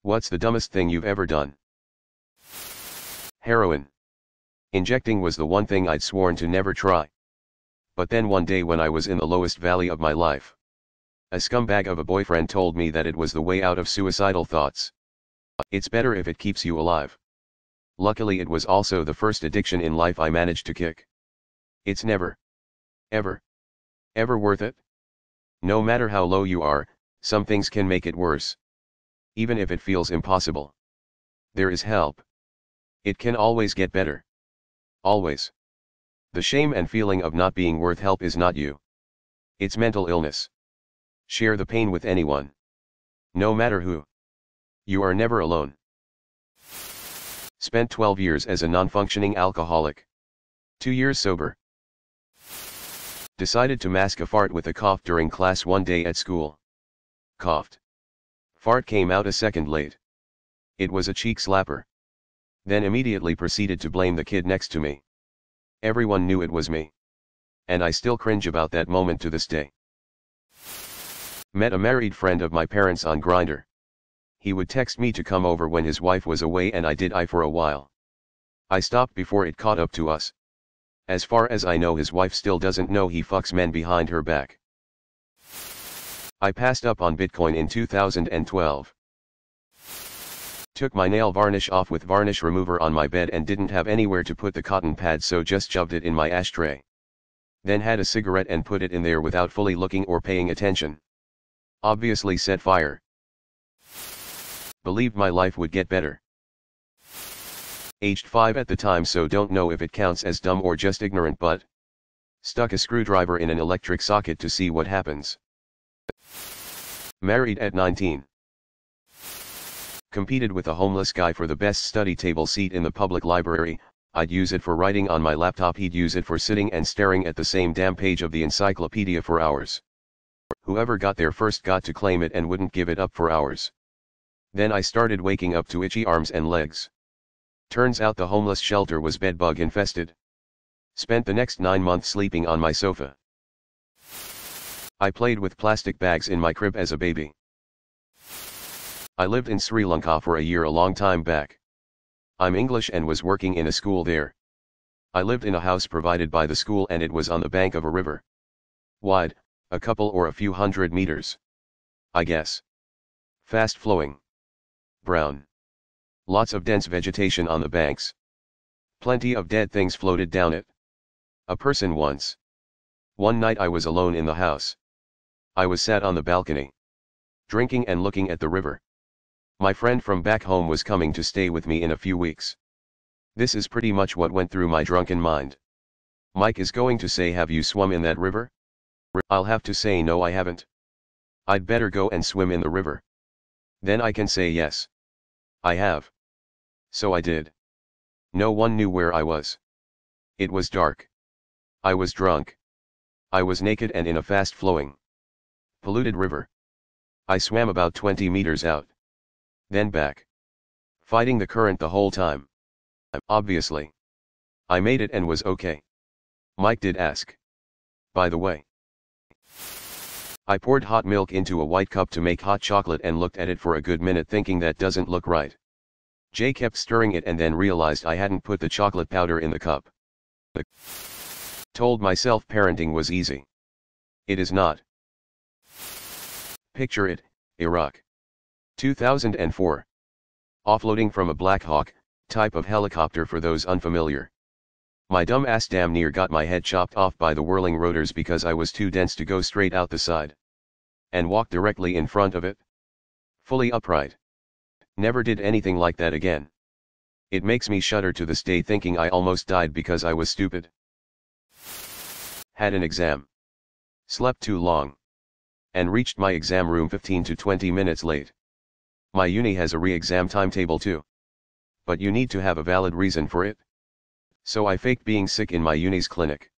What's the dumbest thing you've ever done? Heroin. Injecting was the one thing I'd sworn to never try. But then one day when I was in the lowest valley of my life, a scumbag of a boyfriend told me that it was the way out of suicidal thoughts. It's better if it keeps you alive. Luckily it was also the first addiction in life I managed to kick. It's never, ever, ever worth it. No matter how low you are, some things can make it worse. Even if it feels impossible, there is help. It can always get better. Always. The shame and feeling of not being worth help is not you. It's mental illness. Share the pain with anyone. No matter who. You are never alone. Spent 12 years as a non-functioning alcoholic. 2 years sober. Decided to mask a fart with a cough during class one day at school. Coughed. Fart came out a second late. It was a cheek slapper. Then immediately proceeded to blame the kid next to me. Everyone knew it was me. And I still cringe about that moment to this day. Met a married friend of my parents on Grindr. He would text me to come over when his wife was away and I did for a while. I stopped before it caught up to us. As far as I know his wife still doesn't know he fucks men behind her back. I passed up on Bitcoin in 2012. Took my nail varnish off with varnish remover on my bed and didn't have anywhere to put the cotton pad, so just shoved it in my ashtray. Then had a cigarette and put it in there without fully looking or paying attention. Obviously set fire. Believed my life would get better. Aged 5 at the time, so don't know if it counts as dumb or just ignorant, but stuck a screwdriver in an electric socket to see what happens. Married at 19. Competed with a homeless guy for the best study table seat in the public library. I'd use it for writing on my laptop, he'd use it for sitting and staring at the same damn page of the encyclopedia for hours. Whoever got there first got to claim it and wouldn't give it up for hours. Then I started waking up to itchy arms and legs. Turns out the homeless shelter was bedbug infested. Spent the next 9 months sleeping on my sofa. I played with plastic bags in my crib as a baby. I lived in Sri Lanka for a year a long time back. I'm English and was working in a school there. I lived in a house provided by the school and it was on the bank of a river. Wide, a couple or a few hundred meters, I guess. Fast flowing. Brown. Lots of dense vegetation on the banks. Plenty of dead things floated down it. A person once. One night I was alone in the house. I was sat on the balcony, drinking and looking at the river. My friend from back home was coming to stay with me in a few weeks. This is pretty much what went through my drunken mind. Mike is going to say, "Have you swum in that river?" I'll have to say, "No, I haven't." I'd better go and swim in the river. Then I can say, "Yes, I have." So I did. No one knew where I was. It was dark. I was drunk. I was naked and in a fast-flowing, polluted river. I swam about 20 meters out. Then back. Fighting the current the whole time. Obviously. I made it and was okay. Mike did ask, "By the way." I poured hot milk into a white cup to make hot chocolate and looked at it for a good minute thinking that doesn't look right. Jay kept stirring it and then realized I hadn't put the chocolate powder in the cup. Told myself parenting was easy. It is not. Picture it, Iraq. 2004. Offloading from a Black Hawk, type of helicopter for those unfamiliar. My dumb ass damn near got my head chopped off by the whirling rotors because I was too dense to go straight out the side. And walked directly in front of it. Fully upright. Never did anything like that again. It makes me shudder to this day thinking I almost died because I was stupid. Had an exam. Slept too long. And reached my exam room 15 to 20 minutes late. My uni has a re-exam timetable too. But you need to have a valid reason for it. So I faked being sick in my uni's clinic.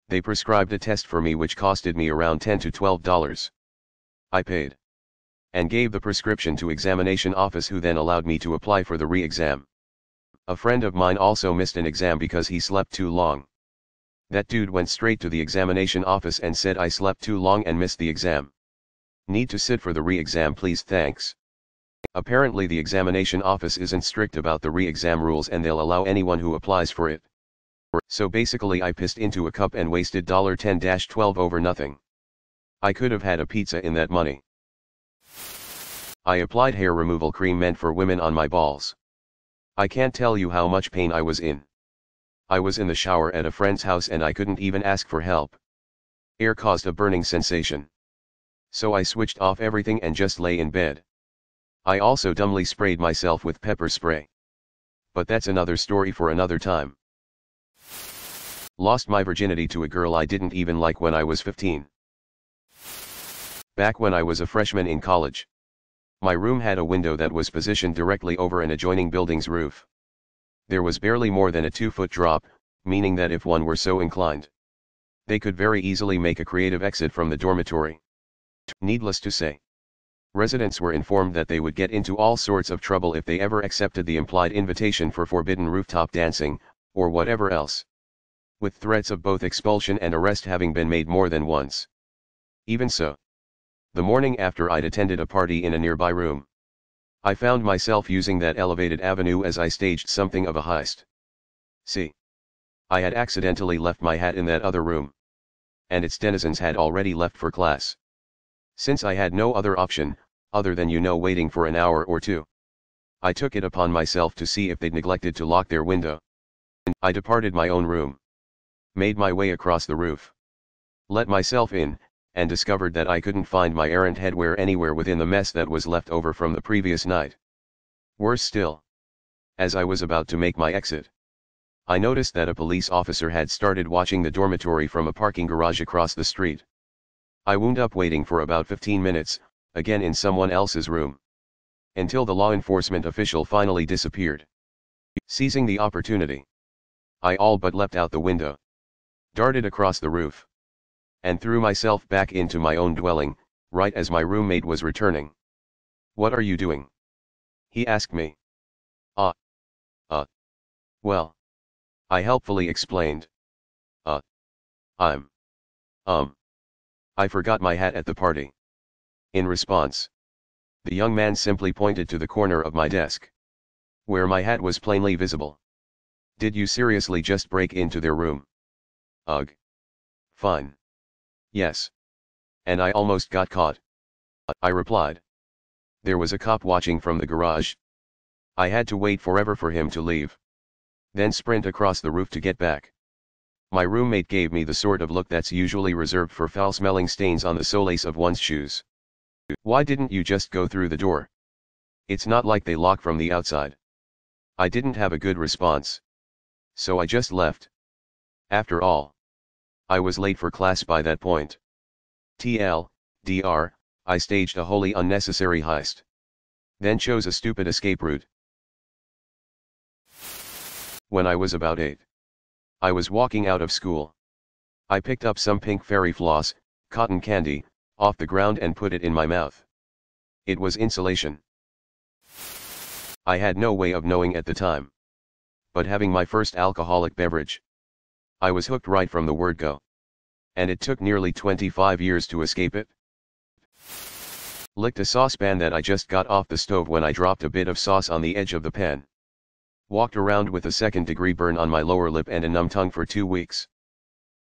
They prescribed a test for me which costed me around $10 to $12. I paid. And gave the prescription to examination office, who then allowed me to apply for the re-exam. A friend of mine also missed an exam because he slept too long. That dude went straight to the examination office and said, "I slept too long and missed the exam. Need to sit for the re-exam please, thanks." Apparently the examination office isn't strict about the re-exam rules and they'll allow anyone who applies for it. So basically I pissed into a cup and wasted $10-12 over nothing. I could have had a pizza in that money. I applied hair removal cream meant for women on my balls. I can't tell you how much pain I was in. I was in the shower at a friend's house and I couldn't even ask for help. Air caused a burning sensation. So I switched off everything and just lay in bed. I also dumbly sprayed myself with pepper spray. But that's another story for another time. Lost my virginity to a girl I didn't even like when I was 15. Back when I was a freshman in college. My room had a window that was positioned directly over an adjoining building's roof. There was barely more than a 2-foot drop, meaning that if one were so inclined, they could very easily make a creative exit from the dormitory. Needless to say, residents were informed that they would get into all sorts of trouble if they ever accepted the implied invitation for forbidden rooftop dancing, or whatever else, with threats of both expulsion and arrest having been made more than once. Even so, the morning after I'd attended a party in a nearby room, I found myself using that elevated avenue as I staged something of a heist. See, I had accidentally left my hat in that other room, and its denizens had already left for class. Since I had no other option, other than waiting for an hour or two, I took it upon myself to see if they'd neglected to lock their window. I departed my own room, made my way across the roof, let myself in, and discovered that I couldn't find my errant headwear anywhere within the mess that was left over from the previous night. Worse still, as I was about to make my exit, I noticed that a police officer had started watching the dormitory from a parking garage across the street. I wound up waiting for about 15 minutes, again in someone else's room, until the law enforcement official finally disappeared. Seizing the opportunity, I all but leapt out the window, darted across the roof, and threw myself back into my own dwelling, right as my roommate was returning. "What are you doing?" he asked me. Well, I helpfully explained. I'm, I forgot my hat at the party." In response, the young man simply pointed to the corner of my desk, where my hat was plainly visible. "Did you seriously just break into their room?" "Ugh. Fine. Yes. And I almost got caught," I replied. "There was a cop watching from the garage. I had to wait forever for him to leave, then sprint across the roof to get back." My roommate gave me the sort of look that's usually reserved for foul-smelling stains on the soles of one's shoes. "Why didn't you just go through the door? It's not like they lock from the outside." I didn't have a good response, so I just left. After all, I was late for class by that point. TLDR, I staged a wholly unnecessary heist, then chose a stupid escape route. When I was about 8, I was walking out of school. I picked up some pink fairy floss, cotton candy, off the ground and put it in my mouth. It was insulation. I had no way of knowing at the time, but having my first alcoholic beverage, I was hooked right from the word go. And it took nearly 25 years to escape it. Licked a saucepan that I just got off the stove when I dropped a bit of sauce on the edge of the pan. Walked around with a second-degree burn on my lower lip and a numb tongue for 2 weeks.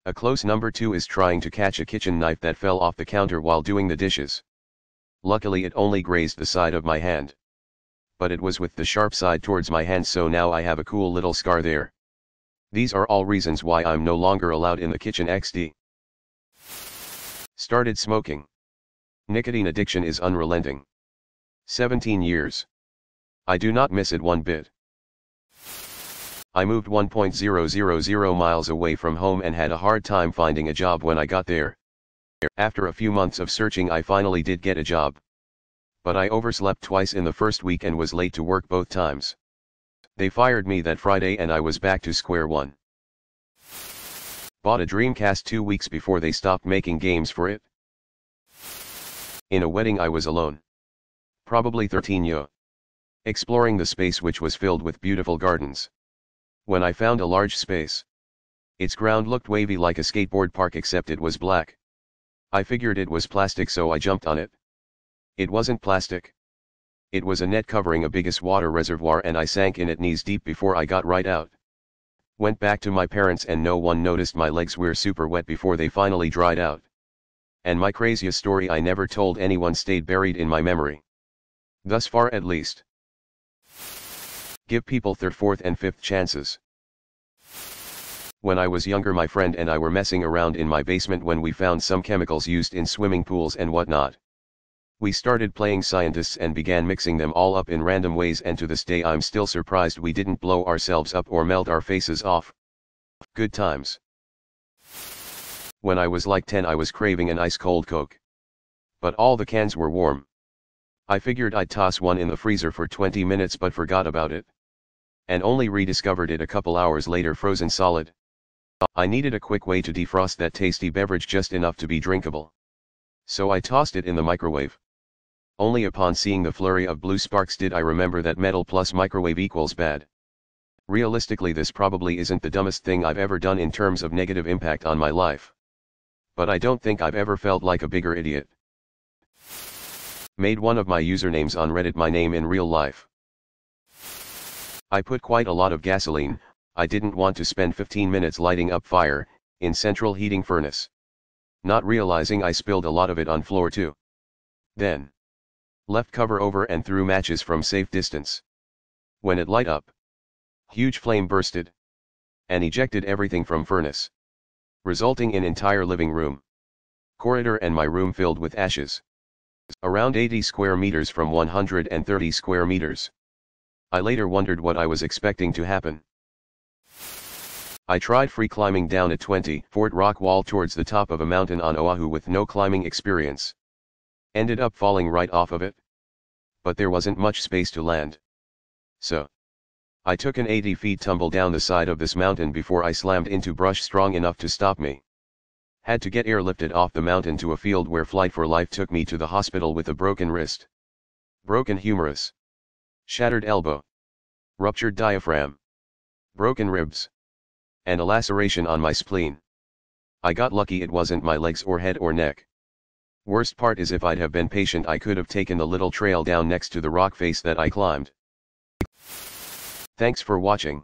A close number 2 is trying to catch a kitchen knife that fell off the counter while doing the dishes. Luckily it only grazed the side of my hand, but it was with the sharp side towards my hand, so now I have a cool little scar there. These are all reasons why I'm no longer allowed in the kitchen XD. Started smoking. Nicotine addiction is unrelenting. 17 years. I do not miss it one bit. I moved 1.000 miles away from home and had a hard time finding a job when I got there. After a few months of searching I finally did get a job. But I overslept twice in the first week and was late to work both times. They fired me that Friday and I was back to square one. Bought a Dreamcast 2 weeks before they stopped making games for it. In a wedding I was alone. Probably 13 yo. Exploring the space which was filled with beautiful gardens. When I found a large space. Its ground looked wavy like a skateboard park except it was black. I figured it was plastic so I jumped on it. It wasn't plastic. It was a net covering a biggest water reservoir and I sank in it knees deep before I got right out. Went back to my parents and no one noticed my legs were super wet before they finally dried out. And my craziest story I never told anyone stayed buried in my memory. Thus far at least. Give people third, fourth and fifth chances. When I was younger, my friend and I were messing around in my basement when we found some chemicals used in swimming pools and whatnot. We started playing scientists and began mixing them all up in random ways, and to this day I'm still surprised we didn't blow ourselves up or melt our faces off. Good times. When I was like 10 I was craving an ice cold Coke. But all the cans were warm. I figured I'd toss one in the freezer for 20 minutes but forgot about it. And only rediscovered it a couple hours later frozen solid. I needed a quick way to defrost that tasty beverage just enough to be drinkable. So I tossed it in the microwave. Only upon seeing the flurry of blue sparks did I remember that metal plus microwave equals bad. Realistically, this probably isn't the dumbest thing I've ever done in terms of negative impact on my life. But I don't think I've ever felt like a bigger idiot. Made one of my usernames on Reddit my name in real life. I put quite a lot of gasoline. I didn't want to spend 15 minutes lighting up fire in central heating furnace. Not realizing I spilled a lot of it on floor too. Then left cover over and threw matches from safe distance. When it light up, huge flame bursted and ejected everything from furnace, resulting in entire living room, corridor and my room filled with ashes. Around 80 square meters from 130 square meters. I later wondered what I was expecting to happen. I tried free climbing down a 20-foot rock wall towards the top of a mountain on Oahu with no climbing experience. Ended up falling right off of it. But there wasn't much space to land. So I took an 80 feet tumble down the side of this mountain before I slammed into brush strong enough to stop me. Had to get airlifted off the mountain to a field where Flight for Life took me to the hospital with a broken wrist, broken humerus, shattered elbow, ruptured diaphragm, broken ribs, and a laceration on my spleen. I got lucky it wasn't my legs or head or neck. Worst part is if I'd have been patient I could have taken the little trail down next to the rock face that I climbed. Thanks for watching.